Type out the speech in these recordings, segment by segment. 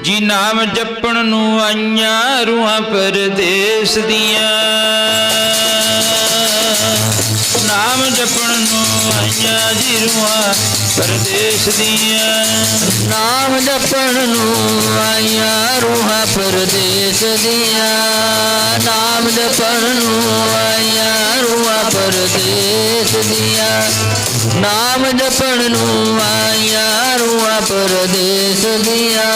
ਜੀ ਨਾਮ ਜਪਣ ਨੂੰ ਆਈਆਂ ਰੂਹਾਂ ਪਰਦੇਸ ਦੀਆਂ, ਨਾਮ ਜਪਣ ਨੂੰ ਆਈਆਂ ਜੀ ਰੂਹਾਂ ਪਰਦੇਸ ਦੀਆਂ, ਨਾਮ ਜਪਣ ਨੂੰ ਆਈਆਂ ਰੂਹਾਂ ਪਰਦੇਸ ਦੀਆਂ, ਨਾਮ ਜਪਣ ਨੂੰ ਆਈਆਂ ਰੂਹਾਂ ਪਰਦੇਸ ਦੀਆਂ, ਨਾਮ ਜਪਣ ਨੂੰ ਆਈਆਂ ਰੂਹਾਂ ਪਰਦੇਸ ਦੀਆਂ,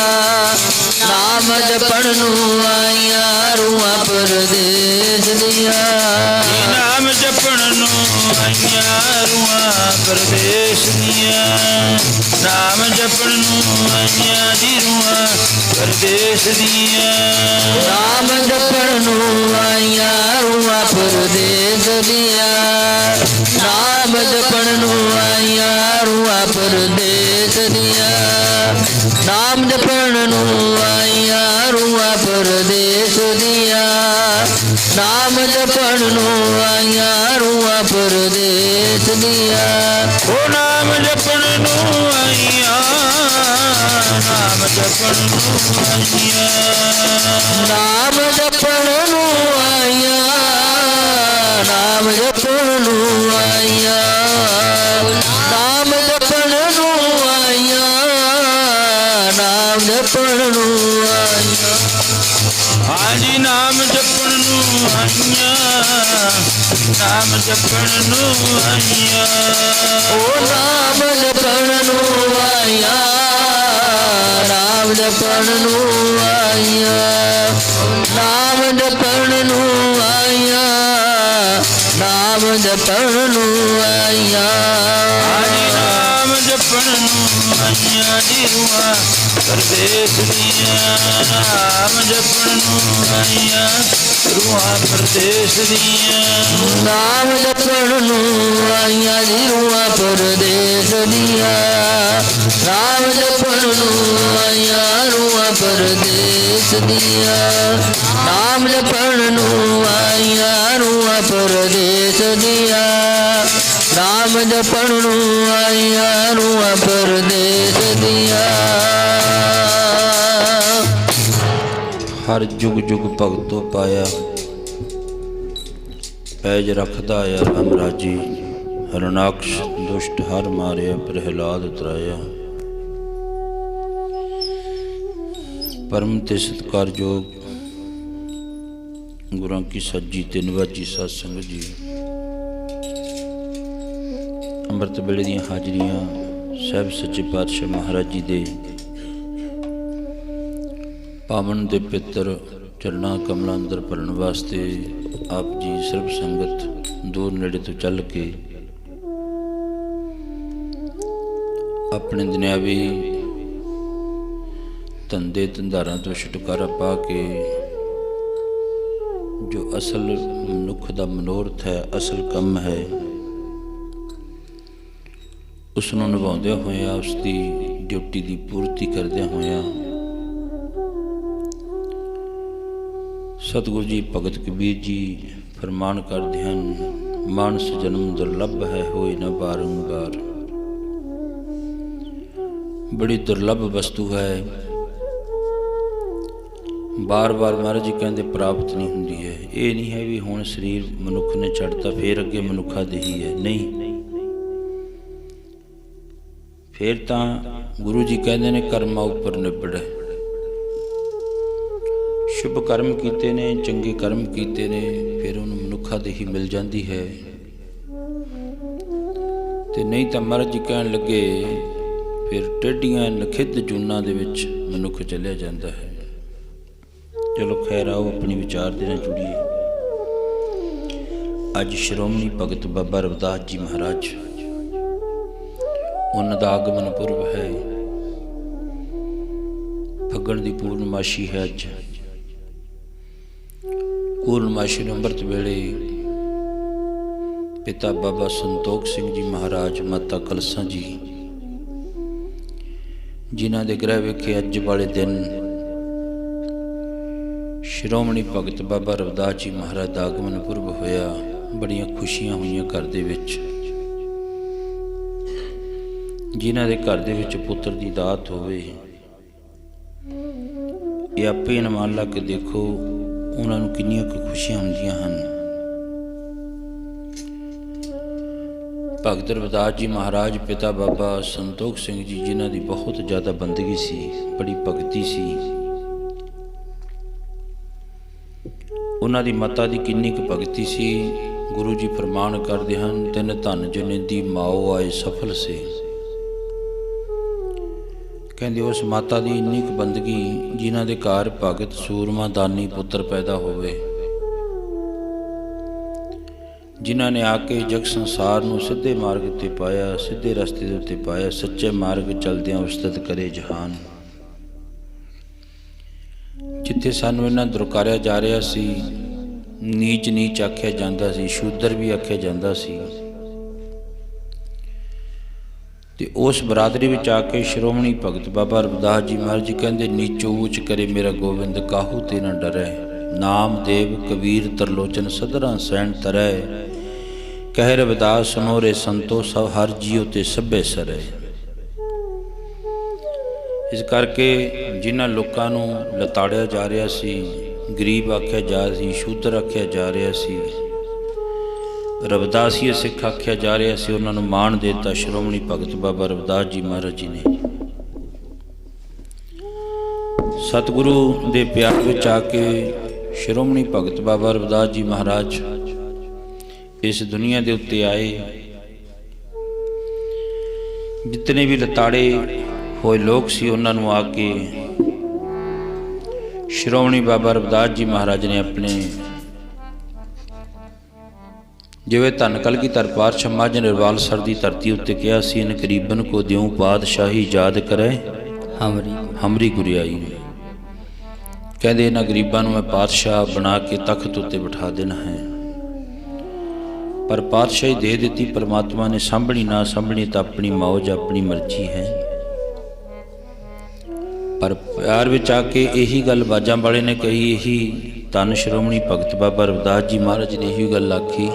ਨਾਮ ਜਪਣ ਨੂੰ ਆਈਆਂ ਰੂਹਾਂ ਪਰਦੇਸ ਦੀਆਂ, ਨਾਮ ਜਪਣ ਨੂੰ ਆਈਆਂ ਰੂਹਾਂ ਪਰਦੇਸ ਦੀਆਂ, ਨਾਮ ਜਪਣ ਨੂੰ ਆਈਆਂ ਜੀ ਰੂਹਾਂ ਪਰਦੇਸ ਦੀਆਂ, ਨਾਮ ਜਪਣ ਨੂੰ ਆਈਆਂ ਰੂਹਾਂ ਪਰਦੇਸ ਦੀਆਂ, ਨਾਮ ਜਪਣ ਨੂੰ ਆਈਆਂ ਰੂਹਾਂ ਪਰਦੇਸ ਦੀਆਂ, ਨਾਮ ਜਪਣ ਨੂੰ ਆਈਆਂ ਰੂਹਾਂ ਪਰਦੇਸ ਦੀਆਂ, ਨਾਮ ਜਪਣ ਨੂੰ ਆਈਆਂ ਰੂਹਾਂ ਪਰਦੇਸ ਦੀਆਂ, ਉਹ ਨਾਮ ਜਪਣ ਨੂੰ ਆਈਆਂ, ਨਾਮ ਜਪਣ ਨੂੰ ਆਈਆਂ, ਨਾਮ ਜਪਣ ਨੂੰ ਆਈਆਂ, ਨਾਮ ਜਪਣ ਨੂੰ ਆਈਆਂ, ਨਾਮ ਜਪਣ ਨੂੰ ਆਈਆਂ, ਨਾਮ ਜਪਣ ਨੂੰ ਆਈਆਂ, ਹਾਂਜੀ ਨਾਮ ਜਪਣ ਨੂੰ ਆਈਆਂ, ਨਾਮ ਜਪਣ ਨੂੰ ਆਈਆਂ, ਉਹ ਨਾਮ ਜਪਣ ਨੂੰ ਆਈਆਂ, ਨਾਮ ਜਪਣ ਨੂੰ ਆਈਆਂ, ਨਾਮ ਜਪਣ ਨੂੰ ਆਈਆਂ, ਨਾਮ ਜਪਣ ਨੂੰ ਆਈਆਂ, ਹਾਂਜੀ ਨਾਮ ਜਪਣ ਨੂੰ ਆਈਆਂ ਜੀ ਰੂਹਾਂ ਪਰਦੇਸ ਦੀਆਂ, ਨਾਮ ਜਪਣ ਨੂੰ ਆਈਆਂ ਰੂਹਾਂ ਪਰਦੇਸ ਦੀਆਂ, ਨਾਮ ਜਪਣ ਨੂੰ ਆਈਆਂ ਜੀ ਰੂਹਾਂ ਪਰਦੇਸ ਦੀਆਂ, ਨਾਮ ਜਪਣ ਨੂੰ ਆਈਆਂ ਰੂਹਾਂ ਪਰਦੇਸ ਦੀਆਂ, ਨਾਮ ਜਪਣ ਨੂੰ ਆਈਆਂ ਰੂਹਾਂ ਪਰਦੇਸ ਦੀਆਂ, ਨਾਮ ਜਪਣ ਨੂੰ ਆਈਆਂ ਰੂਹਾਂ ਪਰਦੇਸ ਦੀਆਂ। ਹਰ ਜੁਗ ਜੁਗ ਭਗਤੋ ਪਾਇਆ, ਪੈਜ ਰੱਖਦਾ ਆ ਰਾਮ ਰਾਜੀ, ਹਰਨਾਕਸ਼ ਦੁਸ਼ਟ ਹਰ ਮਾਰਿਆ, ਪ੍ਰਹਿਲਾਦ ਉਤਰਾਇਆ, ਪਰਮ ਤੇ ਸਤਿਕਾਰਯੋਗ ਗੁਰਾਂ ਕੀ ਸੱਜੀ ਤੇ ਨਿਵਾਜੀ ਸਾਧ ਸੰਗਤ ਜੀ, ਅੰਮ੍ਰਿਤ ਵੇਲੇ ਦੀਆਂ ਹਾਜ਼ਰੀਆਂ ਸਾਹਿਬ ਸੱਚੇ ਪਾਤਸ਼ਾਹ ਮਹਾਰਾਜ ਜੀ ਦੇ ਪਾਵਨ ਦੇ ਪਿੱਤਰ ਚਰਨਾਂ ਕਮਲਾਂ ਅੰਦਰ ਭਰਨ ਵਾਸਤੇ ਆਪ ਜੀ ਸਰਬ ਸੰਗਤ ਦੂਰ ਨੇੜੇ ਤੋਂ ਚੱਲ ਕੇ ਆਪਣੇ ਦੁਨਿਆਵੀ ਧੰਦੇ ਧੰਦਾਰਾਂ ਤੋਂ ਛੁਟਕਾਰਾ ਪਾ ਕੇ ਜੋ ਅਸਲ ਮਨੁੱਖ ਦਾ ਮਨੋਰਥ ਹੈ, ਅਸਲ ਕੰਮ ਹੈ, ਉਸ ਨੂੰ ਨਿਭਾਉਂਦਿਆਂ ਹੋਇਆਂ, ਉਸ ਦੀ ਡਿਊਟੀ ਦੀ ਪੂਰਤੀ ਕਰਦਿਆਂ ਹੋਇਆਂ, ਸਤਿਗੁਰੂ ਜੀ ਭਗਤ ਕਬੀਰ ਜੀ ਫਰਮਾਨ ਕਰਦੇ ਹਨ, ਮਾਨਸ ਜਨਮ ਦੁਰਲਭ ਹੈ, ਹੋਏ ਨਾ ਬਾਰੰਬਾਰ। ਬੜੀ ਦੁਰਲਭ ਵਸਤੂ ਹੈ, ਬਾਰ-ਬਾਰ ਮਹਾਰਾਜ ਜੀ ਕਹਿੰਦੇ ਪ੍ਰਾਪਤ ਨਹੀਂ ਹੁੰਦੀ ਹੈ। ਇਹ ਨਹੀਂ ਹੈ ਵੀ ਹੁਣ ਸਰੀਰ ਮਨੁੱਖ ਨੇ ਛੱਡਤਾ ਫਿਰ ਅੱਗੇ ਮਨੁੱਖਾ ਦੇਹੀ ਹੈ, ਨਹੀਂ। ਫਿਰ ਤਾਂ ਗੁਰੂ ਜੀ ਕਹਿੰਦੇ ਨੇ ਕਰਮਾਂ ਉੱਪਰ ਨਿਬੜੈ, ਸ਼ੁਭ ਕਰਮ ਕੀਤੇ ਨੇ, ਚੰਗੇ ਕਰਮ ਕੀਤੇ ਨੇ, ਫਿਰ ਉਹਨੂੰ ਮਨੁੱਖਾ ਦੇਹੀ ਮਿਲ ਜਾਂਦੀ ਹੈ। ਤੇ ਨਹੀਂ ਤਾਂ ਮਹਾਰਾਜ ਜੀ ਕਹਿਣ ਲੱਗੇ ਫਿਰ ਟੇਢੀਆਂ ਨਖਿੱਧ ਜੂਨਾਂ ਦੇ ਵਿੱਚ ਮਨੁੱਖ ਚਲਿਆ ਜਾਂਦਾ ਹੈ। ਚਲੋ ਖੈਰ ਆਓ ਆਪਣੀ ਵਿਚਾਰ ਦੇ ਨਾਲ ਜੁੜੀਏ। ਅੱਜ ਸ਼੍ਰੋਮਣੀ ਭਗਤ ਬਾਬਾ ਰਵਿਦਾਸ ਜੀ ਮਹਾਰਾਜ, ਉਹਨਾਂ ਦਾ ਆਗਮਨ ਪੁਰਬ ਹੈ, ਫੱਗਣ ਦੀ ਪੂਰਨਮਾਸ਼ੀ ਹੈ। ਅੱਜ ਪੂਰਨਮਾਸ਼ੀ ਨੂੰ ਅੰਮ੍ਰਿਤ ਵੇਲੇ ਪਿਤਾ ਬਾਬਾ ਸੰਤੋਖ ਸਿੰਘ ਜੀ ਮਹਾਰਾਜ, ਮਾਤਾ ਕਲਸਾ ਜੀ, ਜਿਨ੍ਹਾਂ ਦੇ ਗ੍ਰਹਿ ਵਿਖੇ ਅੱਜ ਵਾਲੇ ਦਿਨ ਸ਼੍ਰੋਮਣੀ ਭਗਤ ਬਾਬਾ ਰਵਿਦਾਸ ਜੀ ਮਹਾਰਾਜ ਦਾ ਆਗਮਨ ਪੁਰਬ ਹੋਇਆ। ਬੜੀਆਂ ਖੁਸ਼ੀਆਂ ਹੋਈਆਂ ਘਰ ਦੇ ਵਿੱਚ। ਜਿਨ੍ਹਾਂ ਦੇ ਘਰ ਦੇ ਵਿੱਚ ਪੁੱਤਰ ਦੀ ਦਾਤ ਹੋਵੇ, ਇਹ ਆਪੇ ਅਨੁਮਾਨ ਲਾ ਕੇ ਦੇਖੋ ਉਹਨਾਂ ਨੂੰ ਕਿੰਨੀਆਂ ਕੁ ਖੁਸ਼ੀਆਂ ਹੁੰਦੀਆਂ ਹਨ। ਭਗਤ ਰਵਿਦਾਸ ਜੀ ਮਹਾਰਾਜ ਪਿਤਾ ਬਾਬਾ ਸੰਤੋਖ ਸਿੰਘ ਜੀ, ਜਿਨ੍ਹਾਂ ਦੀ ਬਹੁਤ ਜ਼ਿਆਦਾ ਬੰਦਗੀ ਸੀ, ਬੜੀ ਭਗਤੀ ਸੀ, ਉਹਨਾਂ ਦੀ ਮਾਤਾ ਦੀ ਕਿੰਨੀ ਕੁ ਭਗਤੀ ਸੀ। ਗੁਰੂ ਜੀ ਫਰਮਾਨ ਕਰਦੇ ਹਨ, ਤਿੰਨ ਧਨ ਜਨੇਂਦੀ ਮਾਓ ਆਏ ਸਫਲ ਸੇ। ਕਹਿੰਦੇ ਉਸ ਮਾਤਾ ਦੀ ਇੰਨੀ ਕੁ ਬੰਦਗੀ, ਜਿਨ੍ਹਾਂ ਦੇ ਘਰ ਭਗਤ ਸੂਰਮਾ ਦਾਨੀ ਪੁੱਤਰ ਪੈਦਾ ਹੋਵੇ, ਜਿਨ੍ਹਾਂ ਨੇ ਆ ਕੇ ਜਗ ਸੰਸਾਰ ਨੂੰ ਸਿੱਧੇ ਮਾਰਗ ਉੱਤੇ ਪਾਇਆ, ਸਿੱਧੇ ਰਸਤੇ ਦੇ ਉੱਤੇ ਪਾਇਆ, ਸੱਚੇ ਮਾਰਗ ਚਲਦਿਆਂ ਉਸਤਤ ਕਰੇ ਜਹਾਨ। ਜਿੱਥੇ ਸਾਨੂੰ ਇਹਨਾਂ ਦੁਰਕਾਰਿਆ ਜਾ ਰਿਹਾ ਸੀ, ਨੀਚ ਨੀਚ ਆਖਿਆ ਜਾਂਦਾ ਸੀ, ਸ਼ੂਦਰ ਵੀ ਆਖਿਆ ਜਾਂਦਾ ਸੀ, ਤੇ ਉਸ ਬਰਾਦਰੀ ਵਿੱਚ ਆ ਕੇ ਸ਼੍ਰੋਮਣੀ ਭਗਤ ਬਾਬਾ ਰਵਿਦਾਸ ਜੀ ਮਹਾਰਾਜ ਜੀ ਕਹਿੰਦੇ, ਨੀਚੋ ਊਚ ਕਰੇ ਮੇਰਾ ਗੋਬਿੰਦ, ਕਾਹੂ ਤੇ ਨਾ ਡਰੈ। ਨਾਮ ਦੇਵ ਕਬੀਰ ਤਰਲੋਚਨ ਸਦਰਾਂ ਸੈਣ ਤਰੈ, ਕਹਿ ਰਵਿਦਾਸ ਸੁਨੋ ਰੇ ਸੰਤੋ, ਸਭ ਹਰ ਜੀਉ ਤੇ ਸਭੇ ਸਰੈ। ਇਸ ਕਰਕੇ ਜਿਨ੍ਹਾਂ ਲੋਕਾਂ ਨੂੰ ਲਤਾੜਿਆ ਜਾ ਰਿਹਾ ਸੀ, ਗਰੀਬ ਆਖਿਆ ਜਾ ਰਿਹਾ ਸੀ, ਸ਼ੂਦਰ ਆਖਿਆ ਜਾ ਰਿਹਾ ਸੀ, ਰਵਿਦਾਸੀਏ ਸਿੱਖ ਆਖਿਆ ਜਾ ਰਿਹਾ ਸੀ, ਉਹਨਾਂ ਨੂੰ ਮਾਣ ਦੇ ਦਿੱਤਾ ਸ਼੍ਰੋਮਣੀ ਭਗਤ ਬਾਬਾ ਰਵਿਦਾਸ ਜੀ ਮਹਾਰਾਜ ਜੀ ਨੇ। ਸਤਿਗੁਰੂ ਦੇ ਪਿਆਰ ਵਿੱਚ ਆ ਕੇ ਸ਼੍ਰੋਮਣੀ ਭਗਤ ਬਾਬਾ ਰਵਿਦਾਸ ਜੀ ਮਹਾਰਾਜ ਇਸ ਦੁਨੀਆ ਦੇ ਉੱਤੇ ਆਏ। ਜਿਤਨੇ ਵੀ ਲਤਾੜੇ ਹੋਏ ਲੋਕ ਸੀ, ਉਹਨਾਂ ਨੂੰ ਆ ਕੇ ਸ਼੍ਰੋਮਣੀ ਬਾਬਾ ਰਵਿਦਾਸ ਜੀ ਮਹਾਰਾਜ ਨੇ ਆਪਣੇ, ਜਿਵੇਂ ਧੰਨ ਕਲਗੀਧਰ ਪਾਤਸ਼ਾਹ ਮੱਝ ਨਿਰਵਾਲਸਰ ਦੀ ਧਰਤੀ ਉੱਤੇ ਕਿਹਾ ਸੀ, ਇਨ ਗਰੀਬਨ ਕੋ ਦਿਉ ਪਾਤਸ਼ਾਹੀ ਯਾਦ ਕਰੇ ਹਮਰੀ ਗੁਰਿਆਈ। ਕਹਿੰਦੇ ਇਹਨਾਂ ਗਰੀਬਾਂ ਨੂੰ ਮੈਂ ਪਾਤਸ਼ਾਹ ਬਣਾ ਕੇ ਤਖਤ ਉੱਤੇ ਬਿਠਾ ਦੇਣਾ ਹੈ। ਪਰ ਪਾਤਸ਼ਾਹੀ ਦੇ ਦਿੱਤੀ ਪਰਮਾਤਮਾ ਨੇ, ਸਾਂਭਣੀ ਨਾ ਸਾਂਭਣੀ ਤਾਂ ਆਪਣੀ ਮੌਜ, ਆਪਣੀ ਮਰਜ਼ੀ ਹੈ। ਪਰ ਪਿਆਰ ਵਿੱਚ ਆ ਕੇ ਇਹੀ ਗੱਲ ਬਾਜਾਂ ਵਾਲੇ ਨੇ ਕਹੀ, ਇਹੀ ਧੰਨ ਸ਼੍ਰੋਮਣੀ ਭਗਤ ਬਾਬਾ ਰਵਿਦਾਸ ਜੀ ਮਹਾਰਾਜ ਨੇ ਇਹੀ ਗੱਲ ਆਖੀ,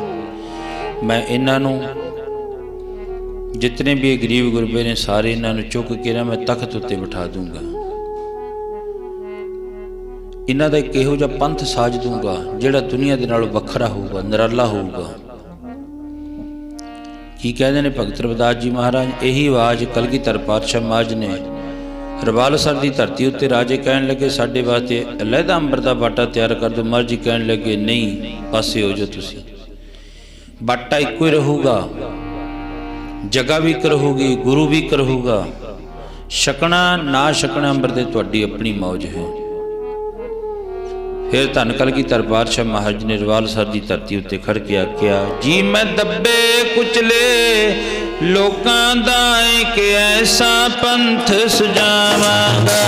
ਮੈਂ ਇਹਨਾਂ ਨੂੰ, ਜਿਤਨੇ ਵੀ ਇਹ ਗਰੀਬ ਗੁਰਬੇ ਨੇ, ਸਾਰੇ ਇਹਨਾਂ ਨੂੰ ਚੁੱਕ ਕੇ ਨਾ ਮੈਂ ਤਖਤ ਉੱਤੇ ਬਿਠਾ ਦੂੰਗਾ। ਇਹਨਾਂ ਦਾ ਇੱਕ ਇਹੋ ਜਿਹਾ ਪੰਥ ਸਾਜ ਦੂੰਗਾ ਜਿਹੜਾ ਦੁਨੀਆ ਦੇ ਨਾਲੋਂ ਵੱਖਰਾ ਹੋਊਗਾ, ਨਿਰਾਲਾ ਹੋਊਗਾ। ਕੀ ਕਹਿੰਦੇ ਨੇ ਭਗਤ ਰਵਿਦਾਸ ਜੀ ਮਹਾਰਾਜ? ਇਹੀ ਆਵਾਜ਼ ਕਲਗੀਧਰ ਪਾਤਸ਼ਾਹ ਮਹਾਰਾਜ ਨੇ ਰਵਾਲਸਰ ਦੀ ਧਰਤੀ ਉੱਤੇ ਰਾਜੇ ਕਹਿਣ ਲੱਗੇ, ਸਾਡੇ ਵਾਸਤੇ ਅਲੱਗਾ ਅੰਬਰ ਦਾ ਬਾਟਾ ਤਿਆਰ ਕਰ ਦਿਓ। ਮਹਾਰਾਜ ਜੀ ਕਹਿਣ ਲੱਗੇ, ਨਹੀਂ, ਪਾਸੇ ਹੋ ਜਾਓ ਤੁਸੀਂ। ਬਾਟਾ ਇੱਕੋ ਹੀ ਰਹੂਗਾ, ਜਗ੍ਹਾ ਵੀ ਇੱਕ ਰਹੂਗੀ, ਗੁਰੂ ਵੀ ਇੱਕ ਰਹੂਗਾ। ਛਕਣਾ ਨਾ ਛਕਣਾ ਅੰਬਰ ਦੇ ਤੁਹਾਡੀ ਆਪਣੀ ਮੌਜ ਹੈ। ਫਿਰ ਧੰਨ ਕਲਗੀਧਰ ਪਾਤਸ਼ਾਹ ਮਹਾਰਾਜ ਨੇ ਰਵਾਲਸਰ ਦੀ ਧਰਤੀ ਉੱਤੇ ਖੜ ਕੇ ਆਖਿਆ, ਜੀ ਮੈਂ ਦੱਬੇ ਕੁਚਲੇ ਲੋਕਾਂ ਦਾ ਇੱਕ ਐਸਾ ਪੰਥ ਸਜਾਵਾਂਗਾ।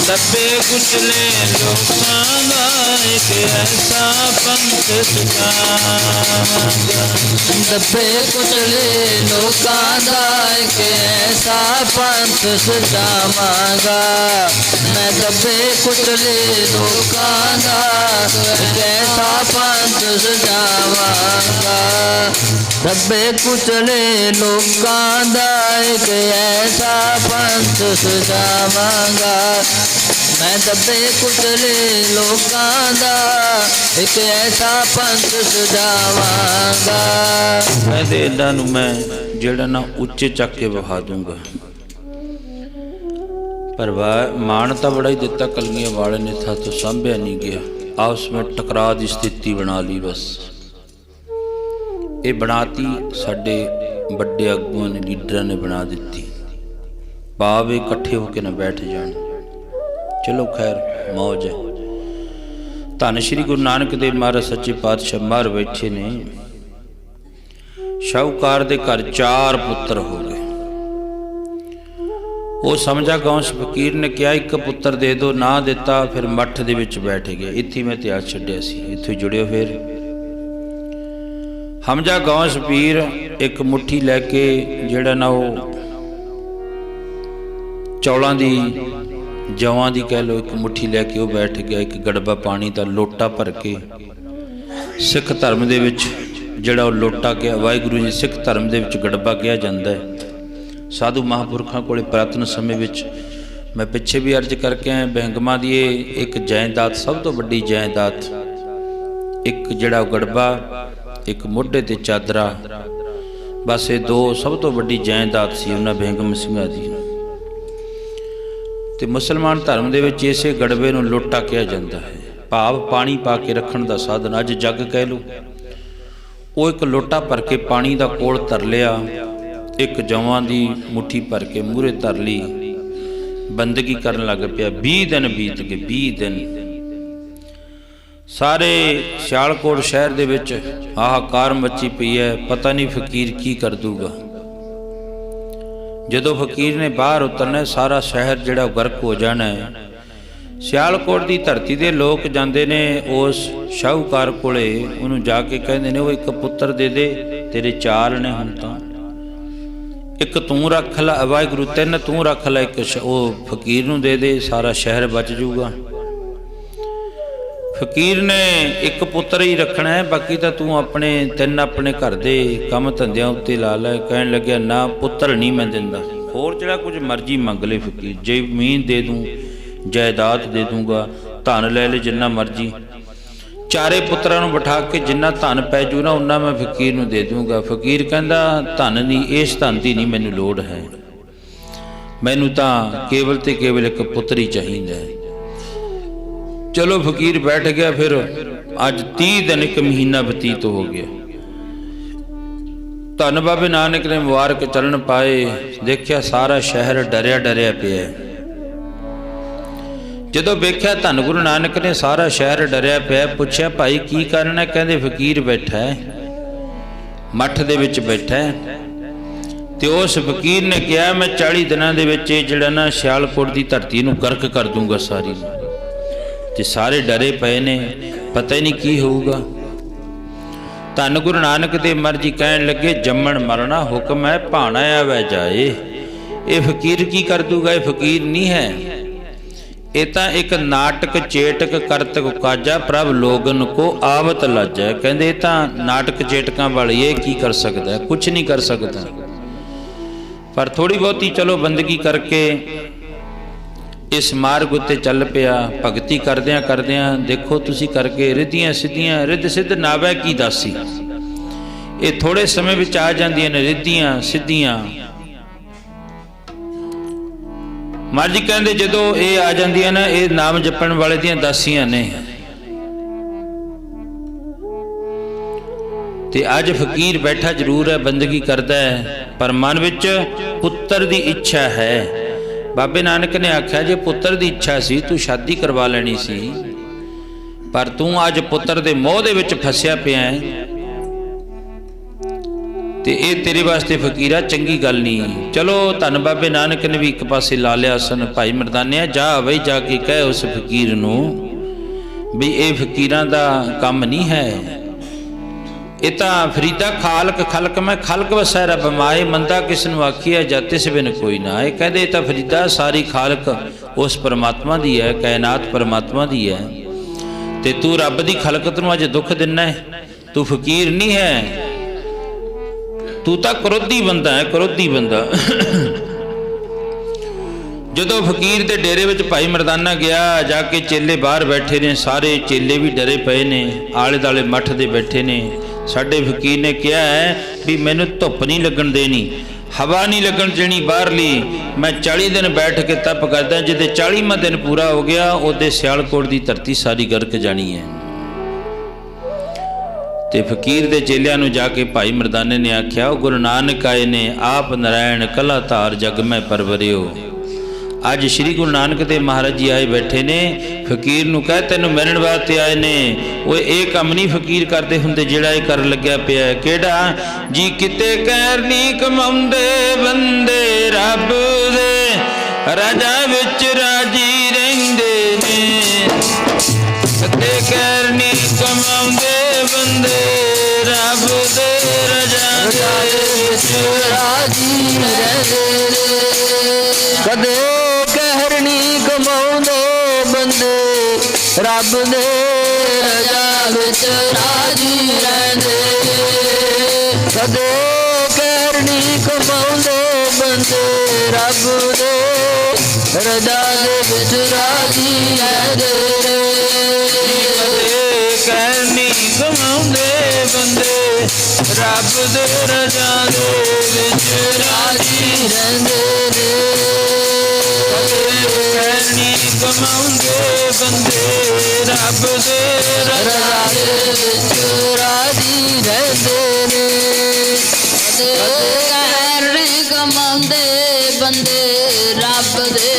ਦੱਬੇ ਕੁਚਲੇ ਲੋਕਾਂ ਦਾ ਇੱਕ ਐਸਾ ਪੰਥ ਸਜਾਵਾਂਗਾ। ਦੱਬੇ ਕੁਚਲੇ ਲੋਕਾਂ ਦਾ ਇੱਕ ਐਸਾ ਪੰਥ ਸਜਾਵਾਂਗਾ। ਮੈਂ ਦੱਬੇ ਕੁਚਲੇ ਲੋਕਾਂ ਦਾ ਇੱਕ ਐਸਾ ਪੰਥ ਸਜਾਵਾਂਗਾ। ਦੱਬੇ ਕੁਚਲੇ ਲੋਕਾਂ ਦਾ ਇੱਕ ਐਸਾ ਪੰਥ ਸਜਾਵਾਂਗਾ। ਮੈਂ ਦੱਬੇ ਕੁਚਲੇ ਲੋਕਾਂ ਦਾ ਇੱਕ ਐਸਾ ਪੰਥ ਸਜਾਵਾਂਗਾ। ਕਹਿੰਦੇ ਇਹਨਾਂ ਨੂੰ ਮੈਂ ਜਿਹੜਾ ਨਾ ਉੱਚੇ ਚੱਕ ਕੇ ਵਹਾ ਦੂੰਗਾ। ਪਰ ਮਾਣ ਤਾਂ ਬੜਾ ਹੀ ਦਿੱਤਾ ਕਲਗੀਆਂ ਵਾਲੇ ਨੇ, ਥਾ ਤੋਂ ਸਾਂਭਿਆ ਨਹੀਂ ਗਿਆ। ਆਪਸ ਵਿੱਚ ਟਕਰਾਅ ਦੀ ਸਥਿਤੀ ਬਣਾ ਲਈ। ਬਸ ਇਹ ਬਣਾਤੀ ਸਾਡੇ ਵੱਡੇ ਆਗੂਆਂ ਨੇ, ਲੀਡਰਾਂ ਨੇ ਬਣਾ ਦਿੱਤੀ। ਭਾਵ ਇਕੱਠੇ ਹੋ ਕੇ ਨਾ ਬੈਠ ਜਾਣ। ਚਲੋ ਖੈਰ, ਮੌਜ ਹੈ। ਧੰਨ ਸ਼੍ਰੀ ਗੁਰੂ ਨਾਨਕ ਦੇਵ ਮਹਾਰਾਜ ਸੱਚੇ ਪਾਤਸ਼ਾਹ ਮਾਰ ਬੈਠੇ ਨੇ। ਸ਼ਾਹੂਕਾਰ ਦੇ ਘਰ 4 ਪੁੱਤਰ ਹੋ ਗਏ। ਉਹ ਸਮਝਾ ਗੌਸ ਫਕੀਰ ਨੇ ਕਿਹਾ, ਇੱਕ ਪੁੱਤਰ ਦੇ ਦਿਓ, ਨਾ ਦਿੱਤਾ, ਫਿਰ ਮੱਠ ਦੇ ਵਿੱਚ ਬੈਠ ਗਿਆ। ਇੱਥੇ ਮੈਂ ਇਤਿਹਾਸ ਛੱਡਿਆ ਸੀ, ਇੱਥੇ ਜੁੜਿਓ। ਫਿਰ ਹਮਜਾ ਗੌਸ ਪੀਰ ਇੱਕ ਮੁੱਠੀ ਲੈ ਕੇ, ਜਿਹੜਾ ਨਾ ਉਹ ਚੌਲਾਂ ਦੀ, ਜਵਾਂ ਦੀ ਕਹਿ ਲਓ, ਇੱਕ ਮੁੱਠੀ ਲੈ ਕੇ ਉਹ ਬੈਠ ਗਿਆ। ਇੱਕ ਗੜਬਾ ਪਾਣੀ ਦਾ ਲੋਟਾ ਭਰ ਕੇ, ਸਿੱਖ ਧਰਮ ਦੇ ਵਿੱਚ ਜਿਹੜਾ ਉਹ ਲੋਟਾ ਕਿਹਾ, ਵਾਹਿਗੁਰੂ ਜੀ ਸਿੱਖ ਧਰਮ ਦੇ ਵਿੱਚ ਗੜਬਾ ਕਿਹਾ ਜਾਂਦਾ ਹੈ। ਸਾਧੂ ਮਹਾਂਪੁਰਖਾਂ ਕੋਲੇ ਪੁਰਾਤਨ ਸਮੇਂ ਵਿੱਚ मैं पिछे भी अर्ज करके आया, बहंगमा दी एक जायदाद, सब तो वड्डी जायदाद, एक जिहड़ा गड़बा, एक मोढे ते चादरा, बस ये दो सब तो वड्डी जायदाद सी उन्हां बहंगम सिंघां दी। ते मुसलमान धर्म दे विच इसे गड़बे नूं लोटा कहा जाता है, भाव पानी पा के रखण दा साधन। अज जग कह लो, वो एक लोटा भर के पानी का कोल धर लिया, एक जवां की मुट्ठी भर के मूहरे धर ली, बंदगी करन लग पिया। 20 दिन बीत गए, 20 दिन सारे सियालकोट शहर दे विच हाहाकार मची पई है, पता नहीं फकीर की कर दूगा। जदों फकीर ने बाहर उतरना, सारा शहर जिहड़ा गर्क हो जाना है। सियालकोट की धरती के लोग जाते ने उस शाहूकार कोले, उन्होंने जाके कहते ने, वो एक पुत्र दे दे, तेरे 4 ने हुण तां, एक तू रख ला, वाहिगुरू 3 तू रख ला, एक वो फकीर नूं दे दे, सारा शहर बच जूगा। फकीर ने एक पुत्र ही रखना है, बाकी तो तू अपने 3 अपने घर दे काम धंधियां उत्ते ला लै। कहन लग्या, ना पुत्र नहीं मैं दिंदा, होर जिहड़ा कुछ मर्जी मंग ले फकीर, जमीन दे दूँ, जायदाद दे दूंगा, धन लै ले जिन्ना मर्जी। 4 पुत्रां नूं बिठा के जिन्ना धन पै जू ना उन्ना मैं फकीर नूं दे दूंगा। फकीर कहंदा, धन दी, इस धन दी नहीं मैनूं लोड़ है, मैनूं तां केवल ते केवल एक पुत्र ही चाहीदा है। चलो फकीर बैठ गया। फिर अज 30 दिन, 1 महीना बतीत हो गया। धन बाबे नानक ने मुबारक चरण पाए, देखिया सारा शहर डरिया डरिया पिया। जदों वेख्या धन गुरु नानक ने सारा शहर डरिया पिया, पुछया भाई की कारण है? कहंदे फकीर बैठा है, मठ दे विच बैठा है। ते उस फकीर ने कहा, मैं 40 दिनां दे विच जिहड़ा ना सियालकोट की धरती नूं गर्क कर दूंगा सारी। ते सारे डरे पए ने, पता ही नहीं की होऊगा। धन गुरु नानक देव मर्जी कहन लगे, जम्मण मरना हुक्म है, भाणा आवे जाए। ये फकीर की कर दूगा? ये फकीर नहीं है, ये तो एक नाटक चेटक करतक काजा, प्रभ लोगन को आवत लाजा। कहते ये तो नाटक चेटकों वाली, ये की कर सकता है? कुछ नहीं कर सकता। पर थोड़ी बहुती चलो बंदगी करके इस मार्ग उत्ते चल पिया। भगती करदियां करदियां देखो तुसी करके रिद्धियां सिद्धियां, रिद्ध सिद्ध नावै की दासी, ये थोड़े समय विच आ जांदियां ने रिद्धियां सिद्धियां। मर्जी कहते जदों ये आ जांदियां ना, ये नाम जपण वाले दियां दासियां ने। ते अज फकीर बैठा जरूर है, बंदगी करता है, पर मन विच पुत्र की इच्छा है। बाबे नानक ने आख्या, जे पुत्र की इच्छा सी तू शादी करवा लेनी सी, पर तू अज पुत्र के मोह दे विच फसिया पिया है, ते ये तेरे वास्ते फकीरा चंगी गल नहीं। चलो धन बाबे नानक ने भी एक पासे ला लिया सन। भाई मरदानिया जा बई, जाके कह उस फकीर नूं भी ये फकीरां दा काम नहीं है, ये तो फरीदा खालक खलक मैं खलक वसै रब माए, मंदा किस नूं आखिया जाते से बिन कोई ना। ये कहते तो फरीदा सारी खालक उस परमात्मा दी है, कायनात परमात्मा दी है, ते तू रब दी खलकत नूं अज दुख दिना है, तू फकीर नहीं है, तू तो क्रोधी बंदा है, क्रोधी बंदा। जदों फकीर के डेरे में भाई मरदाना गया, जाके चेले बाहर बैठे ने, सारे चेले भी डरे पे ने, आले दाले मठ दे बैठे ने। साडे फकीर ने कहा है भी मैनू धुप नहीं लगन देनी, हवा नहीं लगन देनी बाहरली, मैं 40 दिन बैठ के तप करदा, जिदे 40वां दिन पूरा हो गया उहदे सियालकोट की धरती सारी गर्क जानी है। ते फकीर दे चेलियां नूं जाके भाई मरदाने ने आख्या, गुरु नानक आए ने आप नारायण कला धार जग में परवरियो। अज श्री गुरु नानक देव महाराज जी आए बैठे ने, फकीर नूं कह तैनूं मिलण वास्ते आए ने। वो ये काम नहीं फकीर करते हुंदे जिहड़ा ये कर लग्या पिया। किहड़ा जी किते कैर नहीं कमाउंदे बंदे, रब दे राजा विच राजी रहिंदे ने। किते कैर नहीं कमाउंदे बंदे, रब दे राजा विच राजी रहिंदे ने। कदे कहर नहीं कमाउंदे बंदे, रब दे राजा विच राजी रहिंदे। कदे कहर नहीं कमाउंदे बंदे, रब दे ਰਜਾ ਦੇ ਵਿੱਚ ਰਾਜੀ ਰਹਿੰਦੇ ਰੇ ਕਹਿਣੀ ਕਮਾਉਂਦੇ ਬੰਦੇ ਰੱਬ ਦੇ ਰਜਾ ਦੇ ਵਿੱਚ ਰਾਜੀ ਰਹਿੰਦੇ ਨੇ ਕਹਿਣੀ ਕਮਾਉਂਦੇ ਬੰਦੇ ਰੱਬ ਦੇ ਰਜਾ ਦੇ ਵਿੱਚ ਰਾਜੀ ਰਹਿੰਦੇ ਨੇ ਕਹਿਣੀ ਕਮਾਉਂਦੇ ਬੰਦੇ ਰੱਬ ਦੇ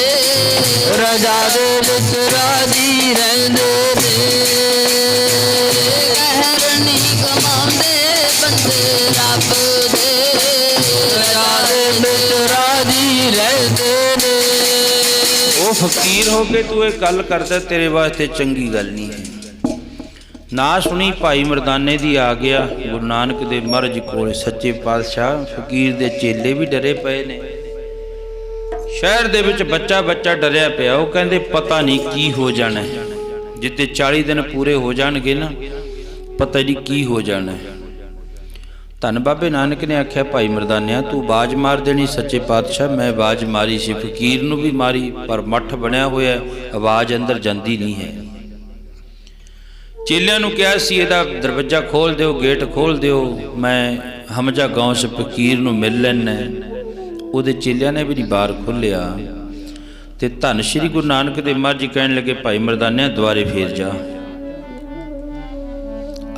ਰਜਾ ਦੇ ਵਿੱਚ ਰਾਜੀ ਰਹਿੰਦੇ ਨੇ ਕਹਿਣੀ ਕਮਾਉਂਦੇ ਬੰਦੇ ਰੱਬ ਦੇ ਰਜਾ ਦੇ ਵਿੱਚ ਰਾਜੀ ਰਹਿੰਦੇ ਨੇ ਉਹ ਫਕੀਰ ਹੋ ਕੇ ਤੂੰ ਇਹ ਗੱਲ ਕਰਦਾ ਤੇਰੇ ਵਾਸਤੇ ਚੰਗੀ ਗੱਲ ਨਹੀਂ ਹੈ। ਨਾ ਸੁਣੀ ਭਾਈ ਮਰਦਾਨੇ ਦੀ ਆ ਗਿਆ ਗੁਰੂ ਨਾਨਕ ਦੇ ਮਰਜ ਕੋਲ ਸੱਚੇ ਪਾਤਸ਼ਾਹ ਫਕੀਰ ਦੇ ਚੇਲੇ ਵੀ ਡਰੇ ਪਏ ਨੇ। ਸ਼ਹਿਰ ਦੇ ਵਿੱਚ ਬੱਚਾ ਡਰਿਆ ਪਿਆ। ਉਹ ਕਹਿੰਦੇ ਪਤਾ ਨਹੀਂ ਕੀ ਹੋ ਜਾਣਾ ਜਿੱਤੇ 40 ਦਿਨ ਪੂਰੇ ਹੋ ਜਾਣਗੇ ਨਾ ਪਤਾ ਨਹੀਂ ਕੀ ਹੋ ਜਾਣਾ। ਧੰਨ ਬਾਬੇ ਨਾਨਕ ਨੇ ਆਖਿਆ ਭਾਈ ਮਰਦਾਨਿਆ ਤੂੰ ਆਵਾਜ਼ ਮਾਰ ਦੇਣੀ। ਸੱਚੇ ਪਾਤਸ਼ਾਹ ਮੈਂ ਆਵਾਜ਼ ਮਾਰੀ ਸੀ, ਫਕੀਰ ਨੂੰ ਵੀ ਮਾਰੀ, ਪਰ ਮੱਠ ਬਣਿਆ ਹੋਇਆ ਆਵਾਜ਼ ਅੰਦਰ ਜਾਂਦੀ ਨਹੀਂ ਹੈ। ਚੇਲਿਆਂ ਨੂੰ ਕਿਹਾ ਸੀ ਇਹਦਾ ਦਰਵਾਜ਼ਾ ਖੋਲ ਦਿਓ, ਗੇਟ ਖੋਲ ਦਿਓ, ਮੈਂ ਹਮਜਾ ਗਾਉਂ ਸੇ ਫਕੀਰ ਨੂੰ ਮਿਲ ਲੈਣਾ। ਉਹਦੇ ਚੇਲਿਆਂ ਨੇ ਵੀ ਨਹੀਂ ਬਾਹਰ ਖੋਲ੍ਹਿਆ ਤੇ ਧੰਨ ਸ਼੍ਰੀ ਗੁਰੂ ਨਾਨਕ ਦੇਵ ਮਹਾਰਾਜ ਜੀ ਕਹਿਣ ਲੱਗੇ ਭਾਈ ਮਰਦਾਨਿਆ ਦੁਆਰੇ ਫੇਰ ਜਾ।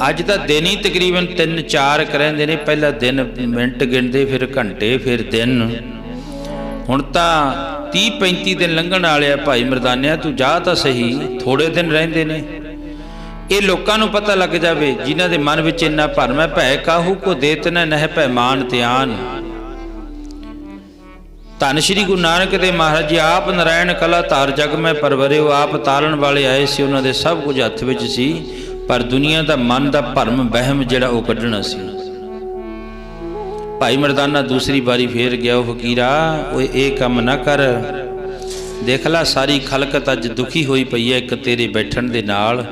ਅੱਜ ਦਾ ਦਿਨ ਹੀ ਤਕਰੀਬਨ 3-4 ਰਹਿੰਦੇ ਨੇ। ਪਹਿਲਾ ਦਿਨ ਮਿੰਟ ਗਿਣਦੇ, ਫਿਰ ਘੰਟੇ, ਫਿਰ ਦਿਨ। ਹੁਣ ਤਾਂ 30-35 ਦਿਨ ਲੰਘਣ ਵਾਲੇ ਆ। ਭਾਈ ਮਰਦਾਨਿਆ ਤੂੰ ਜਾ ਤਾਂ ਸਹੀ, ਥੋੜੇ ਦਿਨ ਰਹਿੰਦੇ ਨੇ। ਇਹ ਲੋਕਾਂ ਨੂੰ ਪਤਾ ਲੱਗ ਜਾਵੇ ਜਿਨ੍ਹਾਂ ਦੇ ਮਨ ਵਿੱਚ ਇੰਨਾ ਭਰਮ ਹੈ। ਭੈ ਕਾਹੂ ਕੋ ਦੇਤ ਨ ਨਹਿ ਭੈ ਮਾਨ ਧਿਆਨ। ਧੰਨ ਸ਼੍ਰੀ ਗੁਰੂ ਨਾਨਕ ਦੇਵ ਮਹਾਰਾਜ ਜੀ ਆਪ ਨਾਰਾਇਣ ਕਲਾ ਧਾਰ ਜਗ ਮੈਂ ਪਰਵਰਿਓ। ਆਪ ਤਾਰਨ ਵਾਲੇ ਆਏ ਸੀ, ਉਹਨਾਂ ਦੇ ਸਭ ਕੁਝ ਹੱਥ ਵਿੱਚ ਸੀ, ਪਰ ਦੁਨੀਆ ਦਾ ਮਨ ਦਾ ਭਰਮ ਵਹਿਮ ਜਿਹੜਾ ਉਹ ਕੱਢਣਾ ਸੀ। ਭਾਈ ਮਰਦਾਨਾ ਦੂਸਰੀ ਵਾਰੀ ਫੇਰ ਗਿਆ। ਉਹ ਫਕੀਰਾ ਓਏ ਇਹ ਕੰਮ ਨਾ ਕਰ, ਦੇਖ ਲੈ ਸਾਰੀ ਖਲਕਤ ਅੱਜ ਦੁਖੀ ਹੋਈ ਪਈ ਹੈ ਇੱਕ ਤੇਰੇ ਬੈਠਣ ਦੇ ਨਾਲ।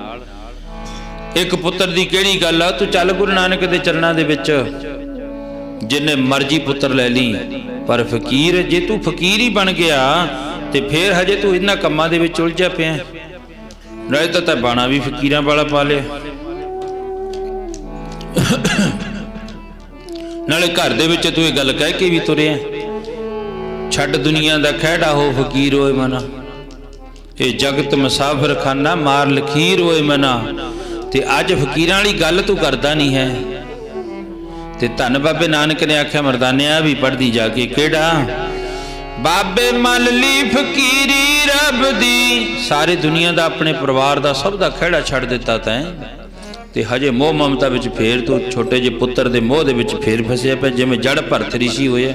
ਇੱਕ ਪੁੱਤਰ ਦੀ ਕਿਹੜੀ ਗੱਲ ਆ, ਤੂੰ ਚੱਲ ਗੁਰੂ ਨਾਨਕ ਦੇ ਚਰਨਾਂ ਦੇ ਵਿੱਚ, ਜਿੰਨੇ ਮਰਜ਼ੀ ਪੁੱਤਰ ਲੈ ਲਈ, ਪਰ ਫਕੀਰ ਜੇ ਤੂੰ ਫਕੀਰ ਹੀ ਬਣ ਗਿਆ ਤੇ ਫੇਰ ਹਜੇ ਤੂੰ ਇਹਨਾਂ ਕੰਮਾਂ ਦੇ ਵਿੱਚ ਉਲਝਿਆ ਪਿਆ। ਨਹੀਂ ਤਾਂ ਬਾਣਾ ਵੀ ਫਕੀਰਾਂ ਵਾਲਾ ਪਾ ਲਿਆ, ਨਾਲੇ ਘਰ ਦੇ ਵਿੱਚ ਤੂੰ ਇਹ ਗੱਲ ਕਹਿ ਕੇ ਵੀ ਤੁਰਿਆ ਛੱਡ ਦੁਨੀਆ ਦਾ ਖਹਿੜਾ ਹੋ ਫਕੀਰ ਹੋਏ ਮਨਾ। ਇਹ ਜਗਤ ਮੁਸਾਫਰ ਖਾਨਾ ਮਾਰ ਲਖੀਰ ਹੋਏ ਮਨਾ। ਤੇ ਅੱਜ ਫਕੀਰਾਂ ਵਾਲੀ ਗੱਲ ਤੂੰ ਕਰਦਾ ਨਹੀਂ ਹੈ। ਤੇ ਧੰਨ ਬਾਬੇ ਨਾਨਕ ਨੇ ਆਖਿਆ ਮਰਦਾਨਿਆ ਵੀ ਪੜ੍ਹਦੀ ਜਾ ਕੇ ਕਿਹੜਾ ਬਾਬੇ ਮੰਨ ਲਈ ਫਕੀਰੀ ਰੱਬ ਦੀ। ਸਾਰੇ ਦੁਨੀਆ ਦਾ ਆਪਣੇ ਪਰਿਵਾਰ ਦਾ ਸਭ ਦਾ ਖਹਿੜਾ ਛੱਡ ਦਿੱਤਾ ਤੈਂ ਤੇ ਹਜੇ ਮੋਹ ਮਮਤਾ ਵਿੱਚ ਫੇਰ ਤੂੰ ਛੋਟੇ ਜਿਹੇ ਪੁੱਤਰ ਦੇ ਮੋਹ ਦੇ ਵਿੱਚ ਫੇਰ ਫਸਿਆ ਪਿਆ, ਜਿਵੇਂ ਜੜ ਭਰਤ ਰਿਸ਼ੀ ਹੋਇਆ।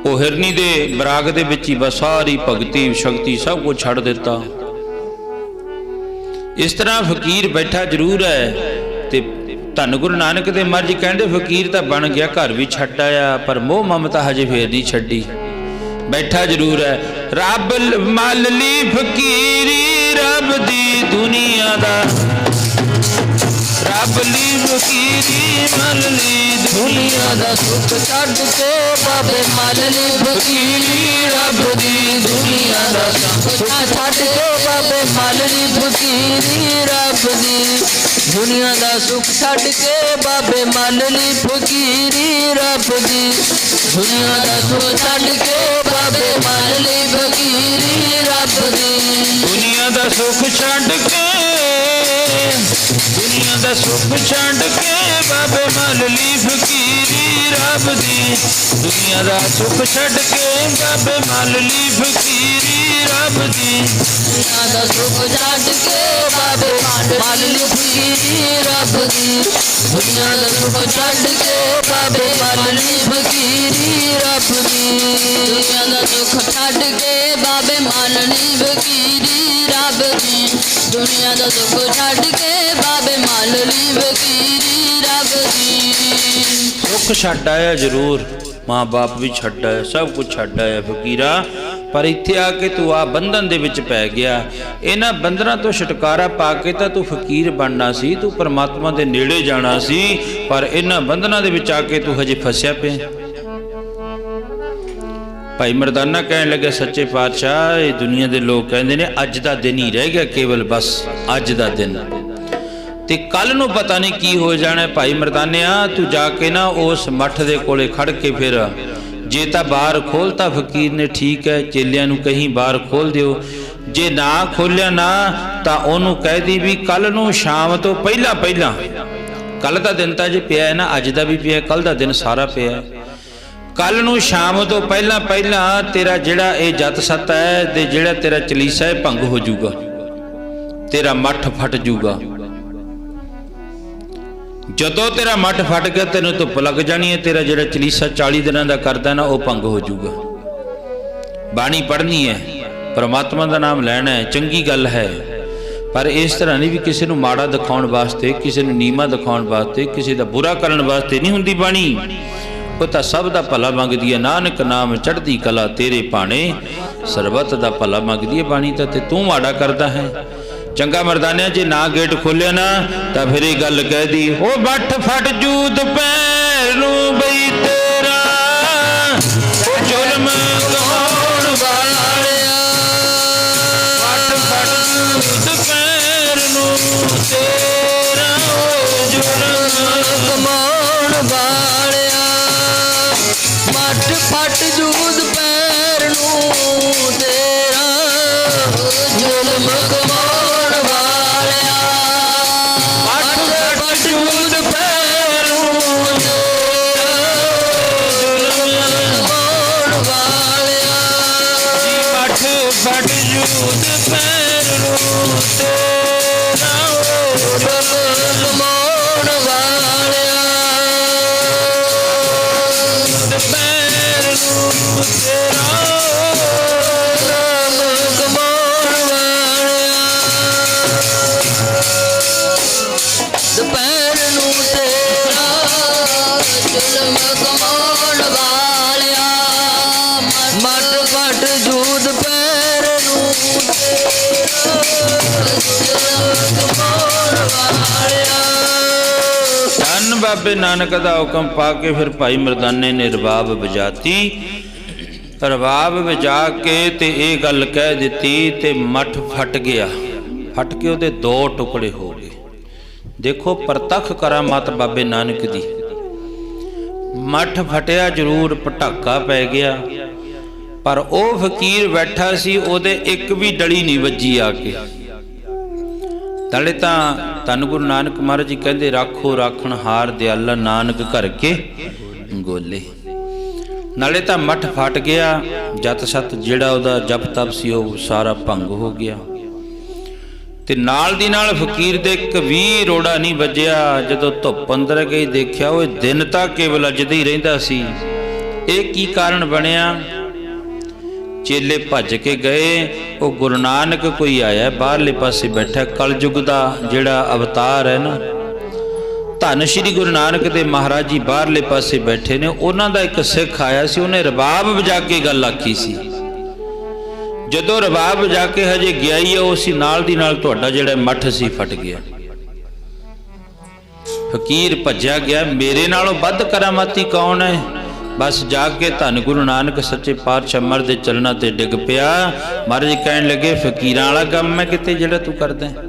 ਉਹ ਹਿਰਨੀ ਦੇ ਬਰਾਗ ਦੇ ਵਿੱਚ ਹੀ ਬਸ ਸਾਰੀ ਭਗਤੀ ਸ਼ਕਤੀ ਸਭ ਕੁਝ ਛੱਡ ਦਿੱਤਾ। ਇਸ ਤਰ੍ਹਾਂ ਫਕੀਰ ਬੈਠਾ ਜ਼ਰੂਰ ਹੈ ਤੇ ਧੰਨ ਗੁਰੂ ਨਾਨਕ ਦੇਵ ਮਹਾਰਾਜ ਜੀ ਕਹਿੰਦੇ ਫਕੀਰ ਤਾਂ ਬਣ ਗਿਆ, ਘਰ ਵੀ ਛੱਡ ਆਇਆ, ਪਰ ਮੋਹ ਮਮਤਾ ਹਜੇ ਫੇਰ ਨਹੀਂ ਛੱਡੀ, ਬੈਠਾ ਜ਼ਰੂਰ ਹੈ। ਰੱਬ ਮੱਲ ਲਈ ਫਕੀਰੀ ਰੱਬ ਦੀ ਦੁਨੀਆ ਦਾ, ਰੱਬ ਲਈ ਫਕੀਰੀ ਮੱਲ ਲਈ ਦੁਨੀਆ ਦਾ। ਸੁਖ ਛੱਡ ਕੇ ਬਾਬੇ ਮੱਲ ਲਈ ਫਕੀਰੀ ਰੱਬ ਦੀ ਦੁਨੀਆ ਦਾ। ਸੁਖ ਛੱਡ ਕੇ ਬਾਬੇ ਮੱਲ ਲਈ ਫਕੀਰੀ ਰੱਬ ਦੀ ਦੁਨੀਆ ਦਾ। ਸੁਖ ਛੱਡ ਕੇ ਬਾਬੇ ਮੱਲ ਲਈ ਫਕੀਰੀ ਰੱਬ ਦੀ ਦੁਨੀਆ ਦਾ। ਸੁਖ ਛੱਡ ਕੇ ਬਾਬੇ ਮੱਲ ਲਈ ਫਕੀਰੀ ਰੱਬ ਦੀ ਦੁਨੀਆ ਦਾ ਸੁਖ ਛੱਡ ਕੇ, ਦੁਨੀਆ ਦਾ ਸੁਖ ਛੱਡ ਕੇ ਬਾਬੇ ਮੱਲ ਲਈ ਫਕੀਰੀ ਰੱਬ ਦੀ। ਦੁਨੀਆ ਦਾ ਸੁਖ ਛੱਡ ਕੇ ਬਾਬੇ ਮੱਲ ਲਈ ਫਕੀਰੀ ਰੱਬ ਦੀ। ਦੁਨੀਆ ਦਾ ਸੁਖ ਛੱਡ ਕੇ ਬਾਬੇ ਮੱਲ ਲਈ ਫਕੀਰੀ ਰੱਬ ਦੀ। ਦੁਨੀਆ ਦਾ ਸੁਖ ਛੱਡ ਕੇ ਬਾਬੇ ਮੱਲ ਲਈ ਫਕੀਰੀ ਰੱਬ ਦੀ। ਦੁਨੀਆ ਦਾ ਸੁਖ ਛੱਡ ਕੇ ਬਾਬੇ ਮੱਲ ਲਈ ਫਕੀਰੀ ਰੱਬ ਦੀ। ਦੁਨੀਆ ਦਾ ਸੁਖ ਛੱਡ ਕੇ ਬਾਬੇ ਮੱਲ ਲਈ ਫਕੀਰੀ ਰੱਬ ਦੀ। ਸੁੱਖ ਛੱਡ ਆਇਆ ਜ਼ਰੂਰ, ਮਾਂ ਬਾਪ ਵੀ ਛੱਡ ਆਇਆ, ਸਭ ਕੁਝ ਛੱਡ ਆਇਆ ਫਕੀਰਾ, ਪਰ ਇੱਥੇ ਆ ਕੇ ਤੂੰ ਆ ਬੰਧਨ ਦੇ ਵਿੱਚ ਪੈ ਗਿਆ। ਇਹਨਾਂ ਬੰਧਨਾਂ ਤੋਂ ਛੁਟਕਾਰਾ ਪਾ ਕੇ ਤਾਂ ਤੂੰ ਫਕੀਰ ਬਣਨਾ ਸੀ, ਤੂੰ ਪਰਮਾਤਮਾ ਦੇ ਨੇੜੇ ਜਾਣਾ ਸੀ, ਪਰ ਇਹਨਾਂ ਬੰਧਨਾਂ ਦੇ ਵਿੱਚ ਆ ਕੇ ਤੂੰ ਹਜੇ ਫਸਿਆ ਪਿਆ। भाई मरदाना कहन लगे सच्चे पातशाह ये दुनिया के लोग कहते ने अज का दिन ही रह गया, केवल बस अज का दिन, ते कल नूं पता नहीं की हो जाना। भाई मरदानिया तू जाके ना उस मठ दे कोले खड़ के फिर जे तां बाहर खोलता फकीर ने ठीक है, चेलियां नूं कहीं बाहर खोल दिओ, जे ना खोलिया ना तां ओनूं कह दी भी कल नूं शाम तो पहला पहला, कल का दिन तां जे पिया है ना, अज दा भी पिया, कल का दिन सारा पिया है, कल नूं शाम तो पहला पहला तेरा जिहड़ा ये जत सत है ते जिहड़ा तेरा चलीसा है भंग हो जूगा, तेरा मठ फट जूगा। जदों तेरा मठ फट गया तेनों धुप लग जानी है, तेरा जिहड़ा चलीसा 40 दिनों का करदा ना वह भंग हो जूगा। बाणी पढ़नी है, परमात्मा का नाम लैना है, चंगी गल है, पर इस तरह नहीं भी किसी को माड़ा दिखाने वास्ते, किसी को नीमा दिखाने वास्ते, किसी का बुरा करने वास्ते नहीं हुंदी बाणी। वो तो सब का भला मंगदी है, नानक नाम चढ़ती कला तेरे पाने, सरबत का भला मंगदी है बाणी, तो तू माड़ा करता है। चंगा मरदानिया जे ना गेट खोलिया ना तो फिर ये गल कह दी, ओ बठ फट जूत पैर नूं बई तेरा जुल्म कौन वालिया, बठ फट जूत पैर नूं तेरा जुल्म कौन वालिया, मठ फट जूत पैर नूं तेरा जुल्म कौन वालिया, मठ फट जूत पैर नूं तेरा जुल्म कौन वालिया, मठ फट जूत पैर नूं तेरा जुल्म कौन वालिया, पैर नूं तेरा जुल्म कौन वालिया, पैर नूं तेरा जुल्म कौन वालिया, मट फट जूत पैर नूं तेरा जुल्म कौन वालिया। धन बाबे नानक दा हुक्म पा के फिर भाई मरदाने ने रबाब बजाती, रबाब बजा के ते ये गल कह दी ते मठ फट गया, फट के उहदे 2 टुकड़े हो गए। देखो परतख करामात बाबे नानक दी, मठ फटिया जरूर, पटाका पै गया, पर वो फकीर बैठा सी उहदे एक भी डली नहीं वजी आके। तले तां धन गुरु नानक महाराज जी कहते राखो राखण हार दयाला नानक घर के गोले। नाले तां मठ फट गया, जत सत जिहड़ा उहदा जप तप सी वो सारा भंग हो गया, ते नाल दी नाल फकीर दे एक भी रोड़ा नहीं वजिया। जदों धुप अंदर गई देखिया वो दिन तां केवल अजदा ही रहिंदा सी। ये की कारण बनिया? चेले भज के गए, वो गुरु नानक कोई आया बाहरले पासे बैठा, कलयुग का जिहड़ा अवतार है ना, धन श्री गुरु नानक देव महाराज जी बाहरले पासे बैठे ने, उन्हां दा एक सिख आया सी, उन्हें रबाब बजा के गल आखी सी। जदों रबाब बजा के हजे गया ही है, उसी नाल दी नाल तुहाडा जिहड़ा मठ सी फट गया। फकीर भज्या गया, मेरे नालों वध करामाती कौन है? बस जाके धन गुरु नानक सच्चे पातशाह महाराज दे चलना ते डिग पिया। महाराज कहन लगे फकीरां वाला काम है किते जिहड़ा तू करदा है,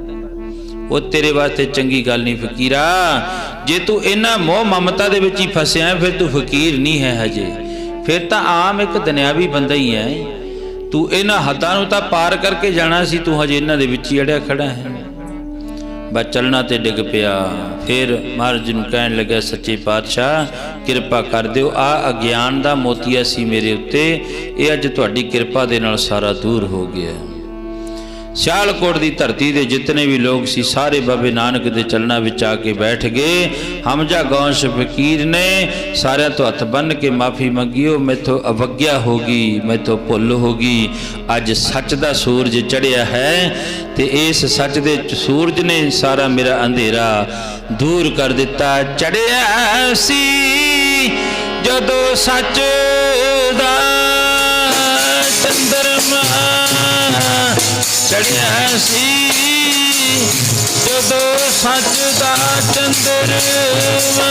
वो तेरे वास्ते चंगी गल नहीं फकीरा। जे तू इन्हां मोह ममता दे विच ही फसिया है, फिर तू फकीर नहीं है हजे, फिर तां आम एक दुनियावी बंदा ही है। तू इन्हां हद्दां नूं तां पार करके जाना सी, तू हजे इन्हां दे विच ही अड़िया खड़ा है। बस चलना ते डिग पिया। फिर महाराज जी नूं कहन लग्या सच्चे पातशाह किरपा कर दिओ, आ अज्ञान दा मोतिया सी मेरे उत्ते, ये अज तुहाडी किरपा दे नाल सारा दूर हो गया। सियालकोट की धरती के जितने भी लोग सी सारे बाबे नानक के चलना विच आके बैठ गए। हमजा गौश फकीर ने सारे तो हथ बन के माफ़ी मंगियो, मैथों अवज्ञा होगी, मैथों भुल होगी। अज सच का सूरज चढ़िया है, तो इस सच दे सूरज ने सारा मेरा अंधेरा दूर कर दिता। चढ़िया सी जदों सच दा चंद्रमा, चढ़िया सी जदों सच दा चंद्रमा,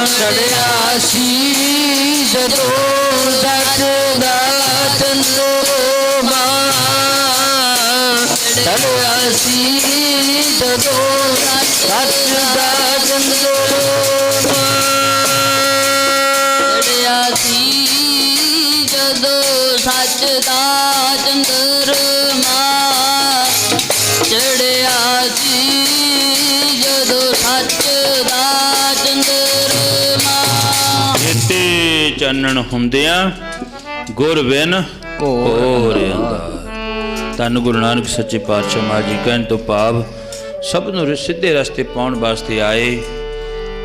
चढ़िया सी जदों ਸੱਚ ਦਾ ਚੰਦਰਮਾ ਚੜਿਆ ਸੀ ਜਦੋਂ ਸੱਚ ਦਾ ਚੰਦਰਮਾ ਚੜਿਆ ਸੀ ਜਦੋਂ ਸੱਚ ਦਾ ਚੰਦਰਮਾ ਚੜਿਆ ਸੀ ਜਦੋਂ ਸੱਚ ਦਾ ਚੰਦਰਮਾ ਇਤੇ ਚਾਨਣ ਹੁੰਦਿਆਂ ਗੁਰ ਬਿਨ ਹੋਰ ਅੰਧਾਰ। ਧੰਨ ਗੁਰੂ ਨਾਨਕ ਸੱਚੇ ਪਾਤਸ਼ਾਹ ਮਹਾਰਾਜ ਜੀ ਕਹਿਣ ਤੋਂ ਭਾਵ ਸਭ ਨੂੰ ਸਿੱਧੇ ਰਸਤੇ ਪਾਉਣ ਵਾਸਤੇ ਆਏ,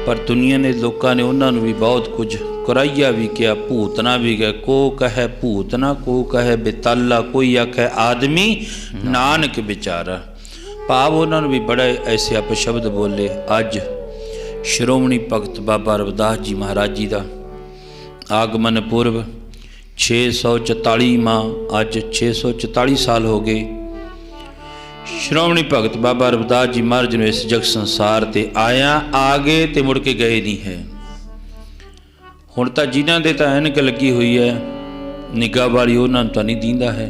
ਪਰ ਦੁਨੀਆ ਨੇ ਲੋਕਾਂ ਨੇ ਉਹਨਾਂ ਨੂੰ ਵੀ ਬਹੁਤ ਕੁਝ ਕੁਰਾਈਆ ਵੀ ਕਿਹਾ, ਭੂਤਨਾ ਵੀ ਕਿਹਾ। ਕੋ ਕਹੈ ਭੂਤਨਾ, ਕੋ ਕਹੈ ਬਿਤਾਲਾ, ਕੋਈ ਆਖੈ ਆਦਮੀ ਨਾਨਕ ਵਿਚਾਰਾ। ਭਾਵ ਉਹਨਾਂ ਨੂੰ ਵੀ ਬੜੇ ਐਸੇ ਅਪਸ਼ਬਦ ਬੋਲੇ। ਅੱਜ ਸ਼੍ਰੋਮਣੀ ਭਗਤ ਬਾਬਾ ਰਵਿਦਾਸ ਜੀ ਮਹਾਰਾਜ ਜੀ ਦਾ ਆਗਮਨ ਪੁਰਬ 644ਵਾਂ, ਅੱਜ 644 ਸਾਲ ਹੋ ਗਏ। ਸ਼੍ਰੋਮਣੀ ਭਗਤ ਬਾਬਾ ਰਵਿਦਾਸ ਜੀ ਮਹਾਰਾਜ ਨੂੰ ਇਸ ਜਗ ਸੰਸਾਰ ਤੇ ਆਇਆ ਆ ਗਏ ਤੇ ਮੁੜ ਕੇ ਗਏ ਨਹੀਂ ਹੈ। ਹੁਣ ਤਾਂ ਜਿਨ੍ਹਾਂ ਦੇ ਤਾਂ ਐਨਕ ਲੱਗੀ ਹੋਈ ਹੈ ਨਿਗਾਹ ਵਾਲੀ, ਉਹਨਾਂ ਨੂੰ ਤਾਂ ਨਹੀਂ ਦੀਂਦਾ ਹੈ।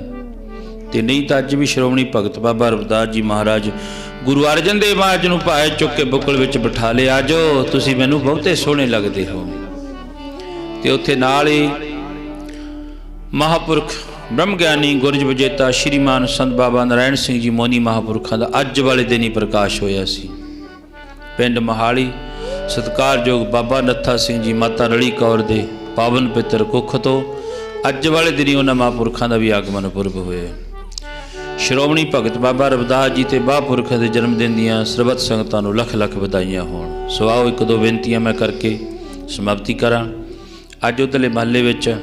ਤੇ ਨਹੀਂ ਤਾਂ ਅੱਜ ਵੀ ਸ਼੍ਰੋਮਣੀ ਭਗਤ ਬਾਬਾ ਰਵਿਦਾਸ ਜੀ ਮਹਾਰਾਜ ਗੁਰੂ ਅਰਜਨ ਦੇਵ ਮਹਾਰਾਜ ਨੂੰ ਭਾਏ ਚੁੱਕ ਕੇ ਬੁੱਕਲ ਵਿੱਚ ਬਿਠਾ ਲਿਆ, ਆਜੋ ਤੁਸੀਂ ਮੈਨੂੰ ਬਹੁਤੇ ਸੋਹਣੇ ਲੱਗਦੇ ਹੋ। ਤੇ ਉੱਥੇ ਨਾਲ ਹੀ ਮਹਾਂਪੁਰਖ ਬ੍ਰਹਮ ਗਿਆਨੀ ਗੁਰਜ ਵਿਜੇਤਾ ਸ਼੍ਰੀਮਾਨ ਸੰਤ ਬਾਬਾ ਨਾਰਾਇਣ ਸਿੰਘ ਜੀ ਮੋਨੀ ਮਹਾਂਪੁਰਖਾਂ ਦਾ ਅੱਜ ਵਾਲੇ ਦਿਨ ਹੀ ਪ੍ਰਕਾਸ਼ ਹੋਇਆ ਸੀ। ਪਿੰਡ ਮਹਾਲੀ ਸਤਿਕਾਰਯੋਗ ਬਾਬਾ ਨੱਥਾ ਸਿੰਘ ਜੀ ਮਾਤਾ ਰਲੀ ਕੌਰ ਦੇ ਪਾਵਨ ਪਿੱਤਰ ਕੁੱਖ ਤੋਂ ਅੱਜ ਵਾਲੇ ਦਿਨ ਹੀ ਉਹਨਾਂ ਮਹਾਂਪੁਰਖਾਂ ਦਾ ਵੀ ਆਗਮਨ ਪੁਰਬ ਹੋਇਆ। ਸ਼੍ਰੋਮਣੀ ਭਗਤ ਬਾਬਾ ਰਵਿਦਾਸ ਜੀ ਤੇ ਮਹਾਂਪੁਰਖਾਂ ਦੇ ਜਨਮ ਦਿਨ ਦੀਆਂ ਸਰਬੱਤ ਸੰਗਤਾਂ ਨੂੰ ਲੱਖ ਲੱਖ ਵਧਾਈਆਂ ਹੋਣ। ਸੋ ਆਓ ਇੱਕ ਦੋ ਬੇਨਤੀਆਂ ਮੈਂ ਕਰਕੇ ਸਮਾਪਤੀ ਕਰਾਂ। ਅੱਜ ਉਧਰਲੇ ਮਹੱਲੇ ਵਿੱਚ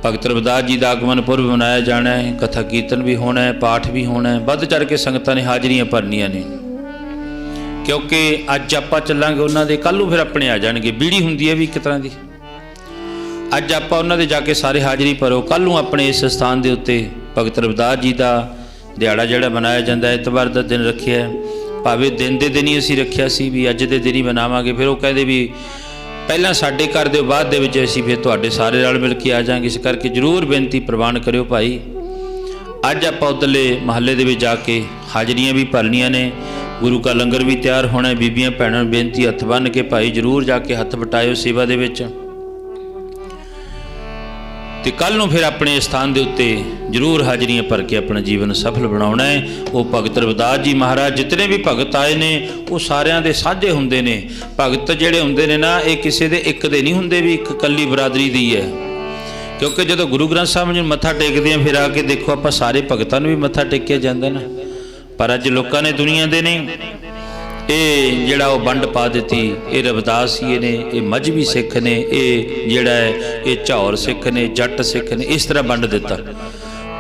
ਭਗਤ ਰਵਿਦਾਸ ਜੀ ਦਾ ਆਗਮਨ ਪੁਰਬ ਮਨਾਇਆ ਜਾਣਾ ਹੈ। ਕਥਾ ਕੀਰਤਨ ਵੀ ਹੋਣਾ ਹੈ, ਪਾਠ ਵੀ ਹੋਣਾ ਹੈ। ਵੱਧ ਚੜ੍ਹ ਕੇ ਸੰਗਤਾਂ ਨੇ ਹਾਜ਼ਰੀਆਂ ਭਰਨੀਆਂ ਨੇ, ਕਿਉਂਕਿ ਅੱਜ ਆਪਾਂ ਚੱਲਾਂਗੇ ਉਹਨਾਂ ਦੇ, ਕੱਲ੍ਹ ਨੂੰ ਫਿਰ ਆਪਣੇ ਆ ਜਾਣਗੇ। ਬੀੜੀ ਹੁੰਦੀ ਹੈ ਵੀ ਇੱਕ ਤਰ੍ਹਾਂ ਦੀ। ਅੱਜ ਆਪਾਂ ਉਹਨਾਂ ਦੇ ਜਾ ਕੇ ਸਾਰੇ ਹਾਜ਼ਰੀ ਭਰੋ, ਕੱਲ੍ਹ ਨੂੰ ਆਪਣੇ ਇਸ ਸਥਾਨ ਦੇ ਉੱਤੇ ਭਗਤ ਰਵਿਦਾਸ ਜੀ ਦਾ ਦਿਹਾੜਾ ਜਿਹੜਾ ਮਨਾਇਆ ਜਾਂਦਾ, ਐਤਵਾਰ ਦਾ ਦਿਨ ਰੱਖਿਆ। ਭਾਵੇਂ ਦਿਨ ਦੇ ਦਿਨ ਹੀ ਅਸੀਂ ਰੱਖਿਆ ਸੀ ਵੀ ਅੱਜ ਦੇ ਦਿਨ ਹੀ ਮਨਾਵਾਂਗੇ, ਫਿਰ ਉਹ ਕਹਿੰਦੇ ਵੀ ਪਹਿਲਾਂ ਸਾਡੇ ਘਰ ਦੇ ਬਾਅਦ ਦੇ ਵਿੱਚ ਅਸੀਂ ਫਿਰ ਤੁਹਾਡੇ ਸਾਰੇ ਨਾਲ ਮਿਲ ਕੇ ਆ ਜਾਵਾਂਗੇ। ਇਸ ਕਰਕੇ ਜ਼ਰੂਰ ਬੇਨਤੀ ਪ੍ਰਵਾਨ ਕਰਿਓ ਭਾਈ। ਅੱਜ ਆਪਾਂ ਉੱਧਰਲੇ ਮਹੱਲੇ ਦੇ ਵਿੱਚ ਜਾ ਕੇ ਹਾਜ਼ਰੀਆਂ ਵੀ ਭਰਨੀਆਂ ਨੇ, ਗੁਰੂ ਕਾ ਲੰਗਰ ਵੀ ਤਿਆਰ ਹੋਣਾ। ਬੀਬੀਆਂ ਭੈਣਾਂ ਨੂੰ ਬੇਨਤੀ ਹੱਥ ਬੰਨ੍ਹ ਕੇ ਭਾਈ ਜ਼ਰੂਰ ਜਾ ਕੇ ਹੱਥ ਵਟਾਇਓ ਸੇਵਾ ਦੇ ਵਿੱਚ। ਤੇ ਕੱਲ੍ਹ ਨੂੰ ਫਿਰ ਆਪਣੇ ਸਥਾਨ ਦੇ ਉੱਤੇ ਜ਼ਰੂਰ ਹਾਜ਼ਰੀਆਂ ਭਰ ਕੇ ਆਪਣਾ ਜੀਵਨ ਸਫਲ ਬਣਾਉਣਾ ਹੈ। ਉਹ ਭਗਤ ਰਵਿਦਾਸ ਜੀ ਮਹਾਰਾਜ ਜਿਤਨੇ ਵੀ ਭਗਤ ਆਏ ਨੇ ਉਹ ਸਾਰਿਆਂ ਦੇ ਸਾਂਝੇ ਹੁੰਦੇ ਨੇ। ਭਗਤ ਜਿਹੜੇ ਹੁੰਦੇ ਨੇ ਨਾ, ਇਹ ਕਿਸੇ ਦੇ ਇੱਕ ਦੇ ਨਹੀਂ ਹੁੰਦੇ ਵੀ ਇੱਕ ਇਕੱਲੀ ਬਰਾਦਰੀ ਦੀ ਹੈ। ਕਿਉਂਕਿ ਜਦੋਂ ਗੁਰੂ ਗ੍ਰੰਥ ਸਾਹਿਬ ਨੂੰ ਮੱਥਾ ਟੇਕਦੇ ਹਾਂ, ਫਿਰ ਆ ਕੇ ਦੇਖੋ ਆਪਾਂ ਸਾਰੇ ਭਗਤਾਂ ਨੂੰ ਵੀ ਮੱਥਾ ਟੇਕਿਆ ਜਾਂਦਾ ਨਾ। ਪਰ ਅੱਜ ਲੋਕਾਂ ਨੇ ਦੁਨੀਆ ਦੇ ਨੇ ਇਹ ਜਿਹੜਾ ਉਹ ਵੰਡ ਪਾ ਦਿੱਤੀ। ਇਹ ਰਵਿਦਾਸੀਏ ਨੇ, ਇਹ ਮਜ਼੍ਹਬੀ ਸਿੱਖ ਨੇ, ਇਹ ਜਿਹੜਾ ਹੈ ਇਹ ਝੌਰ ਸਿੱਖ ਨੇ, ਜੱਟ ਸਿੱਖ ਨੇ, ਇਸ ਤਰ੍ਹਾਂ ਵੰਡ ਦਿੱਤਾ।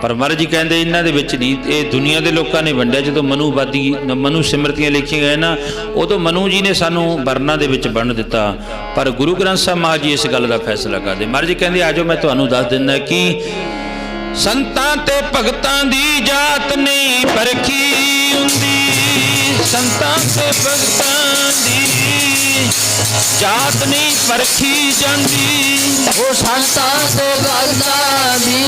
ਪਰ ਮਹਾਰਾਜ ਜੀ ਕਹਿੰਦੇ ਇਹਨਾਂ ਦੇ ਵਿੱਚ ਨਹੀਂ, ਇਹ ਦੁਨੀਆ ਦੇ ਲੋਕਾਂ ਨੇ ਵੰਡਿਆ। ਜਦੋਂ ਮਨੂਵਾਦੀ ਮਨੂ ਸਿਮਰਤੀਆਂ ਲਿਖੀਆਂ ਗਏ ਨਾ, ਉਦੋਂ ਮਨੂ ਜੀ ਨੇ ਸਾਨੂੰ ਵਰਨਾਂ ਦੇ ਵਿੱਚ ਵੰਡ ਦਿੱਤਾ। ਪਰ ਗੁਰੂ ਗ੍ਰੰਥ ਸਾਹਿਬ ਮਹਾਰਾਜ ਜੀ ਇਸ ਗੱਲ ਦਾ ਫੈਸਲਾ ਕਰਦੇ। ਮਹਾਰਾਜ ਜੀ ਕਹਿੰਦੇ ਆਜੋ ਮੈਂ ਤੁਹਾਨੂੰ ਦੱਸ ਦਿੰਦਾ ਕਿ ਸੰਤਾਂ ਤੇ ਭਗਤਾਂ ਦੀ ਜਾਤ ਨਹੀਂ ਪਰਖੀ ਹੁੰਦੀ। ਸੰਤਾਂ ਤੇ ਭਗਤਾਂ ਦੀ ਜਾਤ ਨਹੀਂ ਪਰਖੀ ਜਾਂਦੀ। ਉਹ ਸੰਤਾਂ ਤੇ ਭਗਤਾਂ ਦੀ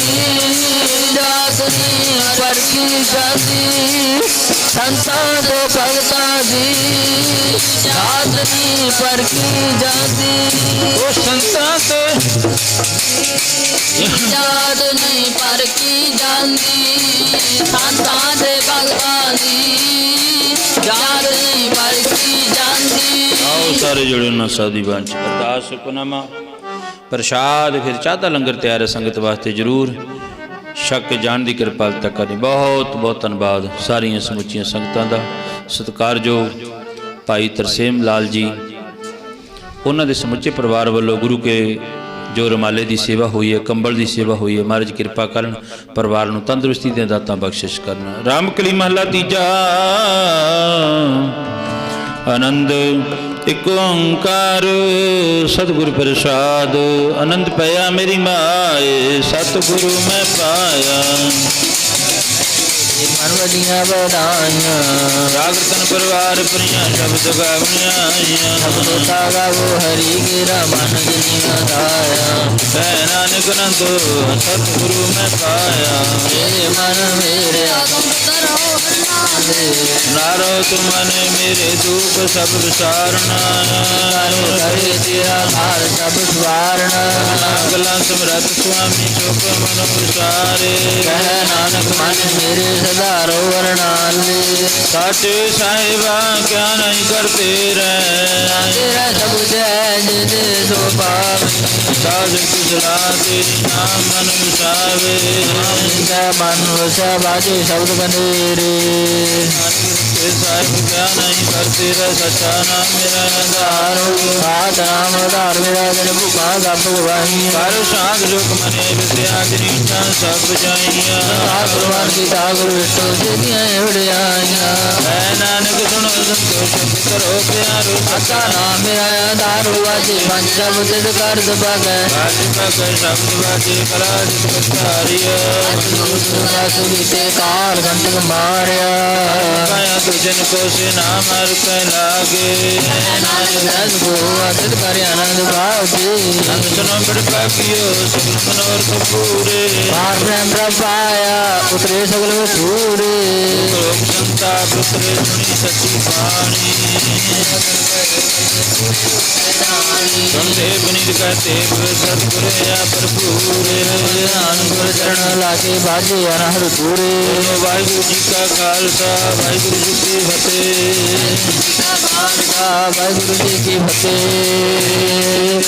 ਜਾਤ ਨਹੀਂ ਪਰਖੀ ਜਾਂਦੀ। ਸੰਤਾਂ ਤੇ ਭਗਤਾਂ ਦੀ ਜਾਤ ਨਹੀਂ ਪਰਖੀ ਜਾਂਦੀ। ਉਹ ਸੰਤਾਂ ਤੇ ਜਾਤ ਨਹੀਂ ਪਰਖੀ ਜਾਂਦੀ। ਸੰਤਾਂ ਤੇ ਭਗਤਾਂ ਦੀ ਜਾਤ ਨਹੀਂ ਪਰਖੀ ਜਾਂਦੀ। ਆਓ ਸਾਰੇ ਜੁੜੇ ਉਹਨਾਂ ਸਾਧੀ ਬਾਂਝ ਅਰਦਾਸ ਹੁਕਮਨਾਮਾ ਪ੍ਰਸ਼ਾਦ ਫਿਰ ਚਾਹ ਦਾ ਲੰਗਰ ਤਿਆਰ ਹੈ ਸੰਗਤ ਵਾਸਤੇ। ਜ਼ਰੂਰ ਛਕ ਜਾਣ ਦੀ ਕਿਰਪਾਲਤਾ ਕਰਨੀ। ਬਹੁਤ ਬਹੁਤ ਧੰਨਵਾਦ ਸਾਰੀਆਂ ਸਮੁੱਚੀਆਂ ਸੰਗਤਾਂ ਦਾ। ਸਤਿਕਾਰਯੋਗ ਭਾਈ ਤਰਸੇਮ ਲਾਲ ਜੀ, ਉਹਨਾਂ ਦੇ ਸਮੁੱਚੇ ਪਰਿਵਾਰ ਵੱਲੋਂ ਗੁਰੂ ਕੇ ਜੋ ਰੁਮਾਲੇ ਦੀ ਸੇਵਾ ਹੋਈ ਹੈ, ਕੰਬਲ ਦੀ ਸੇਵਾ ਹੋਈ ਹੈ, ਮਹਾਰਾਜ ਕਿਰਪਾ ਕਰਨ, ਪਰਿਵਾਰ ਨੂੰ ਤੰਦਰੁਸਤੀ ਦੀਆਂ ਦਾਤਾਂ ਬਖਸ਼ਿਸ਼ ਕਰਨਾ। ਰਾਮਕਲੀ ਮਹਲਾ ਤੀਜਾ। ਆਨੰਦ ਇਕ ਓੰਕਾਰ ਸਤਿਗੁਰ ਪ੍ਰਸਾਦ। ਆਨੰਦ ਪਿਆ ਮੇਰੀ ਮਾਏ ਸਤਿਗੁਰੂ ਮੈਂ ਪਾਇਆ। ਮਨ ਵਡੀਆਂ ਵਧਾਈਆਂ ਰਾਗ ਰਤਨ ਪਰਿਵਾਰ ਪ੍ਰਿਆ ਸ਼ਬਦ ਗਾਵਣੀਆਂ। ਸਭ ਤੋਂ ਤਾਗਾ ਉਹ ਹਰੀ ਗਿਰਾ ਮਨ ਜਿਨੀ ਵਧਾਇਆ। नानक नंदो सतगुरु मैं पाया। मेरे मन मेरे आगम करो हरनाले नारो तुमन मेरे दुख सब विसारना। करे तेरा हार सब सवारना गला समरथ स्वामी चुप मन विसारे। कह नानक मन मेरे सदा रो हरनाले साचे साहिबा क्या नहीं करते रहे। तेरा सब जय जिने सो पावे साज कुशला तेरी नाम मन विसावे। मन वसा बाजे शब्द बनेरे साचे साहिब क्या नहीं करते रहे। सच्चा नाम मेरा दारो सात नाम उदार मेरा जन भूखा सब गवाही कर साग जोग मने विद्या नीचा सब जाइया। भगवान की ठाकुर विष्णु से दिया उड़ियाइया है नानक सुनो संतोष करो प्यारो। सच्चा नाम मेरा दारू बाजे पंच शब्द कर दबागे बाजे बाजे शब्द बाजे कला जित कचारिया। सुगीते कार घंटक मारिया काया तुझन को से नाम हर कह लागे। नानक को आदित कर आनंद भागे नंद सुनो बड़का कियो सकल मनोरथ पूरे। बार प्रेम पाया उतरे सगल पूरे लोक संताप उतरे सुनी सच्ची बाणी। सुनते पुनीत कहते सतगुरु या प्रभुरे। गुर चरण लागे बाजे अनहद पूरे वाहिगुरु जी का खालसा वाहिगुरु जी की फतेह। वाहिगुरु जी की फतेह।